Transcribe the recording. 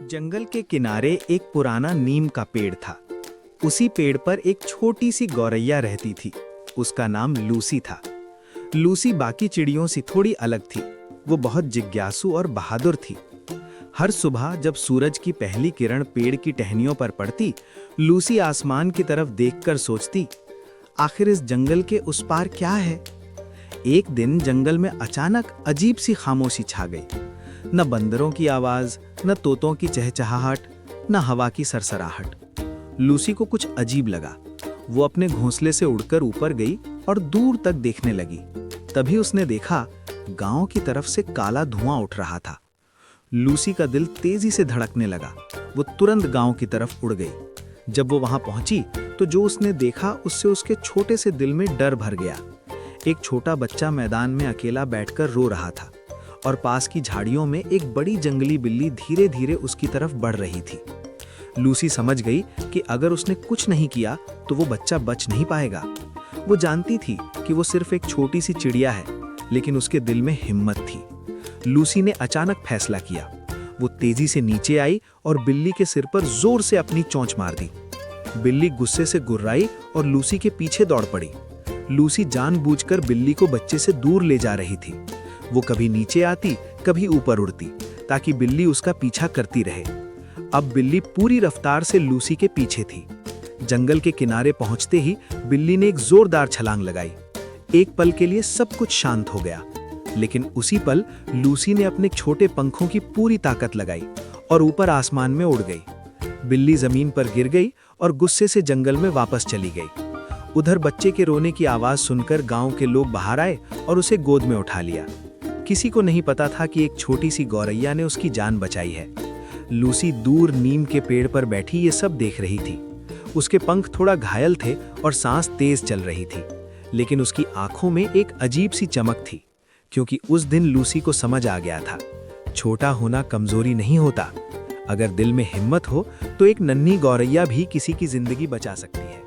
जंगल के किनारे एक पुराना नीम का पेड़ था। उसी पेड़ पर एक छोटी सी गौरैया रहती थी। उसका नाम लूसी था। लूसी बाकी चिड़ियों से थोड़ी अलग थी। वो बहुत जिज्ञासु और बहादुर थी। हर सुबह जब सूरज की पहली किरण पेड़ की टहनियों पर पड़ती, लूसी आसमान की तरफ देखकर सोचती, आखिर इस जंगल के उस पार क्या है। एक दिन जंगल में अचानक अजीब सी खामोशी छा गई। न बंदरों की आवाज, न तोतों की चहचहाहट, न हवा की सरसराहट। लूसी को कुछ अजीब लगा। वो अपने घोंसले से उड़कर ऊपर गई और दूर तक देखने लगी। तभी उसने देखा, गांव की तरफ से काला धुआं उठ रहा था। लूसी का दिल तेजी से धड़कने लगा। वो तुरंत गांव की तरफ उड़ गई। जब वो वहां पहुंची तो जो उसने देखा उससे उसके छोटे से दिल में डर भर गया। एक छोटा बच्चा मैदान में अकेला बैठकर रो रहा था और पास की झाड़ियों में एक बड़ी जंगली बिल्ली धीरे धीरे उसकी तरफ बढ़ रही थी। लूसी समझ गई कि अगर उसने कुछ नहीं किया तो वो बच्चा बच नहीं पाएगा। वो जानती थी कि वो सिर्फ एक छोटी सी चिड़िया है, लेकिन उसके दिल में हिम्मत थी। लूसी ने अचानक फैसला किया। वो तेजी से नीचे आई और बिल्ली के सिर पर जोर से अपनी चोंच मार दी। बिल्ली गुस्से से गुर्राई और लूसी के पीछे दौड़ पड़ी। लूसी जानबूझकर बिल्ली को बच्चे से दूर ले जा रही थी। वो कभी नीचे आती, कभी ऊपर उड़ती, ताकि बिल्ली उसका पीछा करती रहे। अब बिल्ली पूरी रफ्तार से लूसी के पीछे थी। जंगल के किनारे पहुंचते ही बिल्ली ने एक जोरदार छलांग लगाई। एक पल के लिए सब कुछ शांत हो गया, लेकिन उसी पल लूसी ने अपने छोटे पंखों की पूरी ताकत लगाई और ऊपर आसमान में उड़ गई। बिल्ली जमीन पर गिर गई और गुस्से से जंगल में वापस चली गई। उधर बच्चे के रोने की आवाज सुनकर गांव के लोग बाहर आए और उसे गोद में उठा लिया। किसी को नहीं पता था कि एक छोटी सी गौरैया ने उसकी जान बचाई है। लूसी दूर नीम के पेड़ पर बैठी ये सब देख रही थी। उसके पंख थोड़ा घायल थे और सांस तेज चल रही थी, लेकिन उसकी आंखों में एक अजीब सी चमक थी, क्योंकि उस दिन लूसी को समझ आ गया था, छोटा होना कमजोरी नहीं होता। अगर दिल में हिम्मत हो तो एक नन्ही गौरैया भी किसी की जिंदगी बचा सकती है।